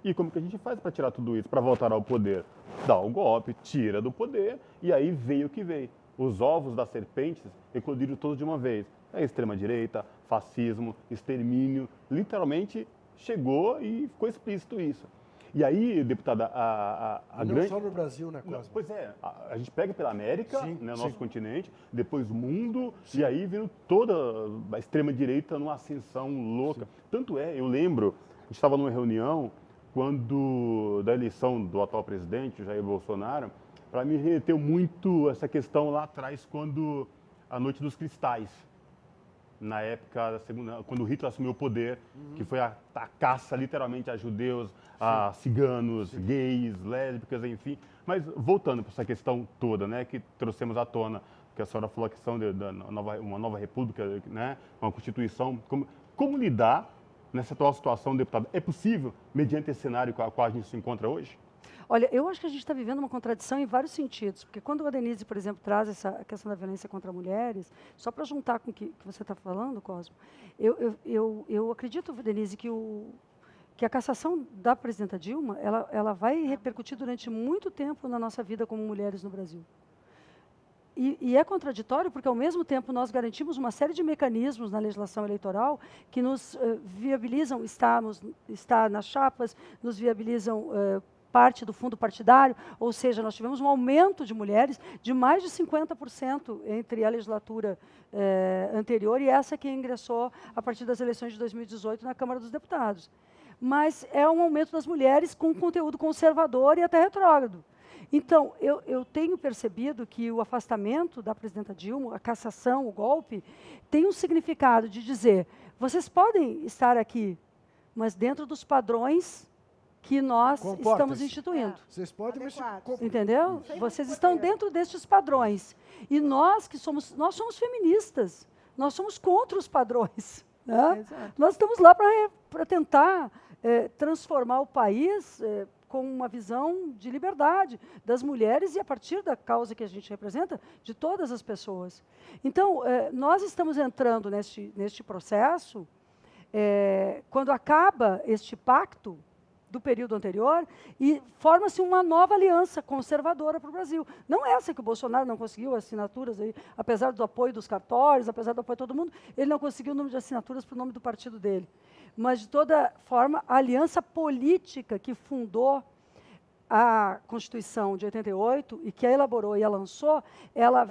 E como que a gente faz para tirar tudo isso, para voltar ao poder? Dá o golpe, tira do poder, e aí veio o que veio. Os ovos das serpentes eclodiram todos de uma vez. A extrema-direita, fascismo, extermínio, literalmente chegou e ficou explícito isso. E aí, deputada, a Não grande... só no Brasil, né, Cosmo? Pois é, a gente pega pela América, Sim, né, sim. nosso continente, depois o mundo, e aí vindo toda a extrema-direita numa ascensão louca. Sim. Tanto é, eu lembro, a gente estava numa reunião da eleição do atual presidente, Jair Bolsonaro, para mim remeteu muito essa questão lá atrás, quando a Noite dos Cristais, na época, quando Hitler assumiu o poder, que foi a caça literalmente a judeus, a ciganos, gays, lésbicas, enfim. Mas voltando para essa questão toda, né, que trouxemos à tona, que a senhora falou a questão uma nova república, né, uma constituição, como lidar nessa atual situação, deputado? É possível, mediante esse cenário com a qual a gente se encontra hoje? Olha, eu acho que a gente está vivendo uma contradição em vários sentidos, porque quando a Denise, por exemplo, traz essa questão da violência contra mulheres, só para juntar com o que você está falando, Cosmo, eu acredito, Denise, que a cassação da presidenta Dilma, ela vai repercutir durante muito tempo na nossa vida como mulheres no Brasil. E é contraditório porque, ao mesmo tempo, nós garantimos uma série de mecanismos na legislação eleitoral que nos viabilizam estar nas chapas, nos viabilizam parte do fundo partidário, ou seja, nós tivemos um aumento de mulheres de mais de 50% entre a legislatura anterior e essa que ingressou a partir das eleições de 2018 na Câmara dos Deputados. Mas é um aumento das mulheres com conteúdo conservador e até retrógrado. Então, eu tenho percebido que o afastamento da presidenta Dilma, a cassação, o golpe, tem um significado de dizer, vocês podem estar aqui, mas dentro dos padrões que nós estamos instituindo. Vocês podem, mas... Entendeu? Vocês estão dentro destes padrões. E nós somos feministas. Nós somos contra os padrões. Né? Nós estamos lá para tentar transformar o país com uma visão de liberdade das mulheres e, a partir da causa que a gente representa, de todas as pessoas. Então, nós estamos entrando neste processo, quando acaba este pacto do período anterior, e forma-se uma nova aliança conservadora para o Brasil. Não essa que o Bolsonaro não conseguiu assinaturas, aí, apesar do apoio dos cartórios, apesar do apoio de todo mundo, ele não conseguiu o número de assinaturas para o nome do partido dele. Mas, de toda forma, a aliança política que fundou a Constituição de 88 e que a elaborou e a lançou, ela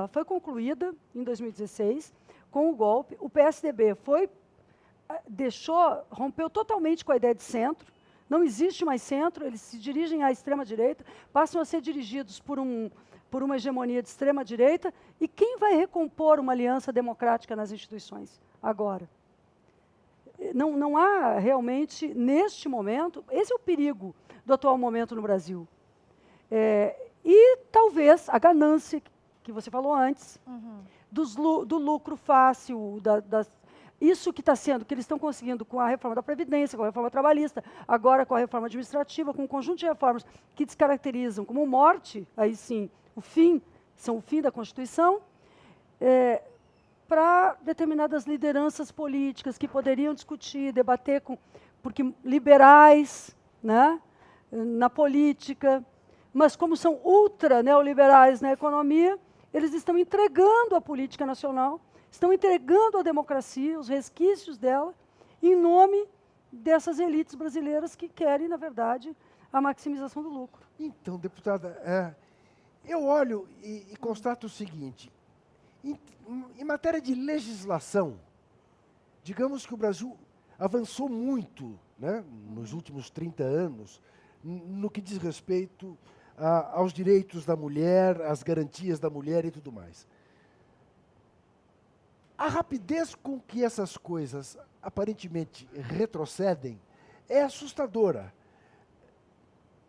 foi concluída em 2016 com o golpe, o PSDB rompeu totalmente com a ideia de centro, não existe mais centro, eles se dirigem à extrema-direita, passam a ser dirigidos por uma hegemonia de extrema-direita, e quem vai recompor uma aliança democrática nas instituições agora? Não há realmente, neste momento, esse é o perigo do atual momento no Brasil. E talvez a ganância, que você falou antes, do lucro fácil, isso que está sendo, que eles estão conseguindo com a reforma da Previdência, com a reforma trabalhista, agora com a reforma administrativa, com um conjunto de reformas que descaracterizam como morte, aí sim, são o fim da Constituição, para determinadas lideranças políticas que poderiam discutir, debater, porque liberais, né, na política, mas como são ultra neoliberais na economia, eles estão entregando a política nacional, estão entregando a democracia, os resquícios dela, em nome dessas elites brasileiras que querem, na verdade, a maximização do lucro. Então, deputada, eu olho e constato o seguinte, em matéria de legislação, digamos que o Brasil avançou muito, né, nos últimos 30 anos, no que diz respeito aos direitos da mulher, às garantias da mulher e tudo mais. A rapidez com que essas coisas aparentemente retrocedem é assustadora.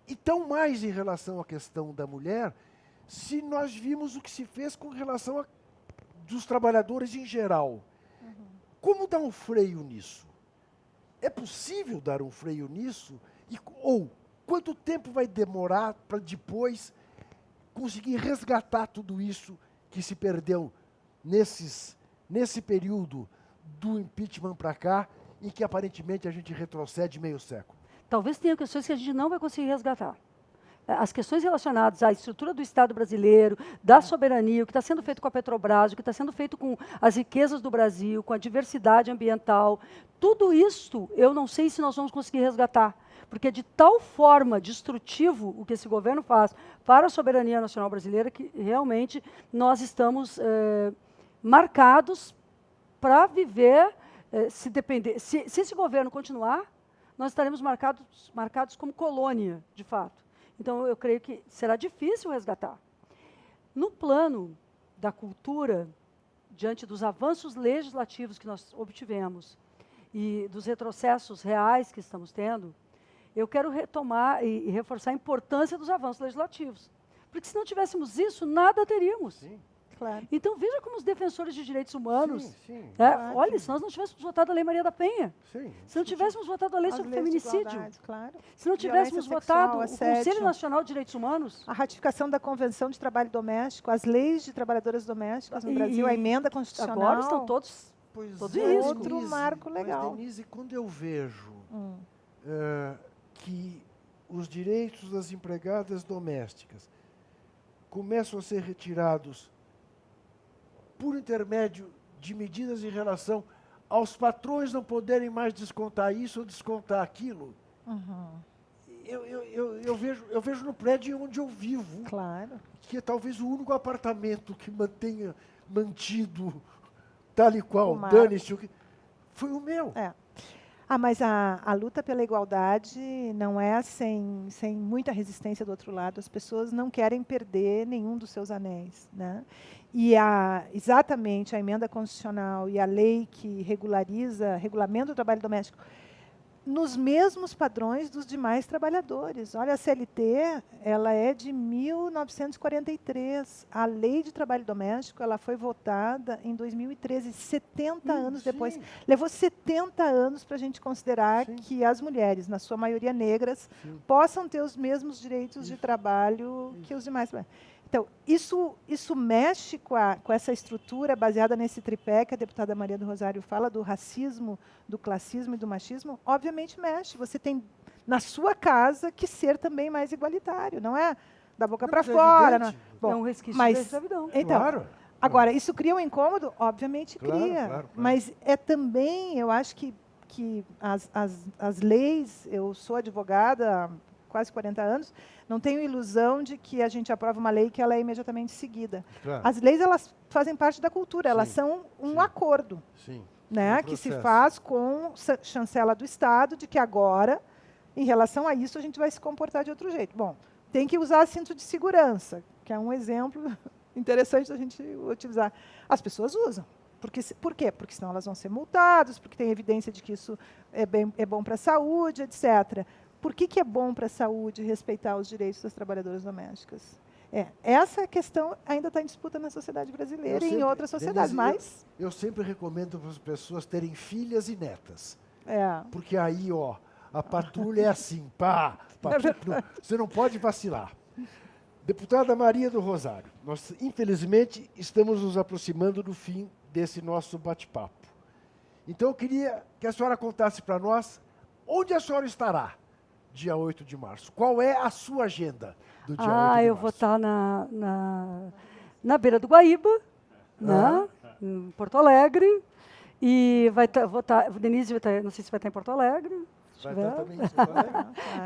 E tão mais em relação à questão da mulher, se nós vimos o que se fez com relação dos trabalhadores em geral. Como dar um freio nisso? É possível dar um freio nisso? Ou quanto tempo vai demorar para depois conseguir resgatar tudo isso que se perdeu nesse período do impeachment para cá, em que aparentemente a gente retrocede meio século? Talvez tenha questões que a gente não vai conseguir resgatar. As questões relacionadas à estrutura do Estado brasileiro, da soberania, o que está sendo feito com a Petrobras, o que está sendo feito com as riquezas do Brasil, com a diversidade ambiental, tudo isso eu não sei se nós vamos conseguir resgatar, porque é de tal forma destrutivo o que esse governo faz para a soberania nacional brasileira que realmente nós estamos marcados para viver, se esse governo continuar, nós estaremos marcados como colônia, de fato. Então, eu creio que será difícil resgatar. No plano da cultura, diante dos avanços legislativos que nós obtivemos e dos retrocessos reais que estamos tendo, eu quero retomar e reforçar a importância dos avanços legislativos. Porque se não tivéssemos isso, nada teríamos. Sim. Claro. Então, veja como os defensores de direitos humanos... Claro. Olha, se nós não tivéssemos votado a Lei Maria da Penha, se não tivéssemos votado a Lei sobre feminicídio, claro. se não tivéssemos votado o Conselho Nacional de Direitos Humanos... A ratificação da Convenção de Trabalho Doméstico, as leis de trabalhadoras domésticas no Brasil, a emenda constitucional... Agora estão todos isso. Outro marco legal. Mas, Denise, quando eu vejo que os direitos das empregadas domésticas começam a ser retirados por intermédio de medidas em relação aos patrões não poderem mais descontar isso ou descontar aquilo, eu vejo no prédio onde eu vivo, que é talvez o único apartamento que mantenha mantido tal e qual, dane-se, foi o meu. Mas a luta pela igualdade não é sem muita resistência do outro lado. As pessoas não querem perder nenhum dos seus anéis, né? E exatamente a emenda constitucional e a lei que regulamenta o trabalho doméstico nos mesmos padrões dos demais trabalhadores. Olha, a CLT, ela é de 1943. A lei de trabalho doméstico, ela foi votada em 2013, 70 anos depois. Levou 70 anos para a gente considerar que as mulheres, na sua maioria negras, possam ter os mesmos direitos de trabalho que os demais. Então, isso mexe com essa estrutura baseada nesse tripé que a deputada Maria do Rosário fala, do racismo, do classismo e do machismo. Obviamente mexe. Você tem, na sua casa, que ser também mais igualitário. Não é da boca para fora. Não é? Bom, é um resquício da escravidão. Então, claro. Agora, isso cria um incômodo? Obviamente cria. Claro. Mas é também, eu acho que as leis, eu sou advogada quase 40 anos, não tenho ilusão de que a gente aprova uma lei que ela é imediatamente seguida. Claro. As leis, elas fazem parte da cultura, elas Sim, são um sim. acordo, Sim. né, Um que se processo. faz com chancela do Estado, de que agora, em relação a isso, a gente vai se comportar de outro jeito. Bom, tem que usar cinto de segurança, que é um exemplo interessante da gente utilizar. As pessoas usam. Por quê? Porque senão elas vão ser multadas, porque tem evidência de que isso é bom para a saúde, etc. Por que é bom para a saúde respeitar os direitos das trabalhadoras domésticas? Essa questão ainda está em disputa na sociedade brasileira e em outras sociedades, Denise, mas... Eu sempre recomendo para as pessoas terem filhas e netas. É. Porque aí, ó, a patrulha é assim, pá, você não pode vacilar. Deputada Maria do Rosário, nós, infelizmente, estamos nos aproximando do fim desse nosso bate-papo. Então, eu queria que a senhora contasse para nós onde a senhora estará dia 8 de março. Qual é a sua agenda do dia 8 de março? Eu vou estar na beira do Guaíba, né, em Porto Alegre, e Denise vai estar, não sei se vai estar em Porto Alegre. Vai estar também em Porto Alegre?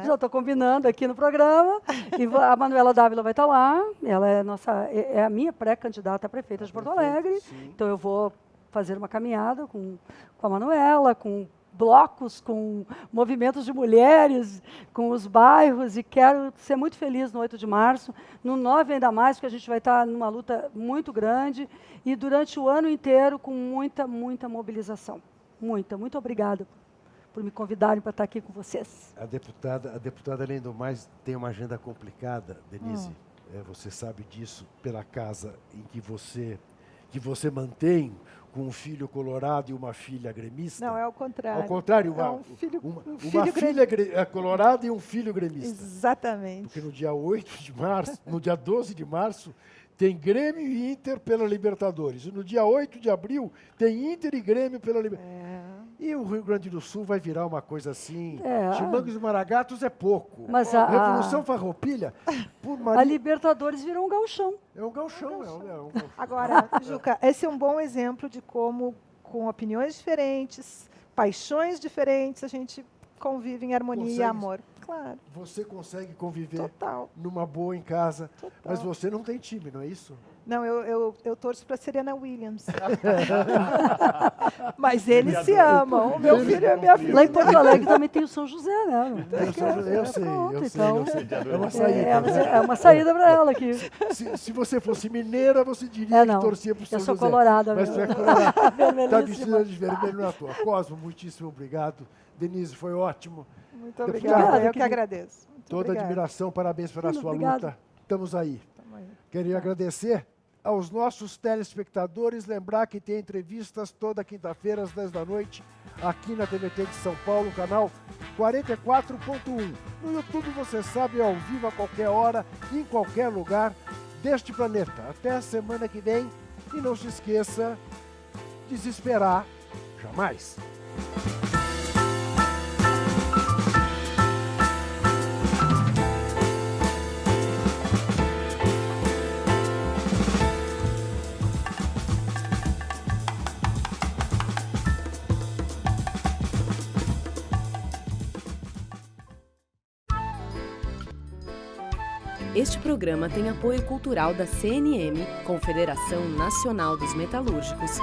Já estou combinando aqui no programa. E a Manuela Dávila vai estar lá. Ela é a minha pré-candidata a prefeita de Porto Alegre. Sim. Então eu vou fazer uma caminhada com a Manuela, com blocos, com movimentos de mulheres, com os bairros, e quero ser muito feliz no 8 de março, no 9 ainda mais, porque a gente vai estar numa luta muito grande, e durante o ano inteiro com muita, muita mobilização. Muito obrigada por me convidarem para estar aqui com vocês. A deputada, além do mais, tem uma agenda complicada, Denise. Você sabe disso pela casa em que você mantém com um filho colorado e uma filha gremista. Não, é ao contrário. Ao contrário, uma filha colorada e um filho gremista. Exatamente. Porque no dia 8 de março, no dia 12 de março, tem Grêmio e Inter pela Libertadores. E no dia 8 de abril, tem Inter e Grêmio pela Libertadores. E o Rio Grande do Sul vai virar uma coisa assim. Chimangos e Maragatos é pouco. Mas Revolução Farroupilha... A Libertadores virou um gauchão. É um gauchão. Agora, Juca, esse é um bom exemplo de como, com opiniões diferentes, paixões diferentes, a gente convive em harmonia e amor. Claro. Você consegue conviver Total. numa boa em casa, Total. mas você não tem time, não é isso? Não, eu torço para a Serena Williams. Mas eles se amam. O meu filho é minha filha. Lá em Porto Alegre também tem o São José, né? Eu sei. É uma saída. É uma saída para ela aqui. Se você fosse mineira, você diria que torcia para o São José. Eu sou colorada. Mas você é colorada. Está vestida de vermelho na tua. Cosmo, muitíssimo obrigado. Denise, foi ótimo. Muito obrigada. Eu que agradeço. Toda admiração, parabéns pela sua luta. Estamos aí. Queria agradecer aos nossos telespectadores, lembrar que tem entrevistas toda quinta-feira às 10 da noite, aqui na TVT de São Paulo, canal 44.1. No YouTube, você sabe, ao vivo a qualquer hora, em qualquer lugar deste planeta. Até a semana que vem, e não se esqueça, desesperar jamais. Este programa tem apoio cultural da CNM, Confederação Nacional dos Metalúrgicos,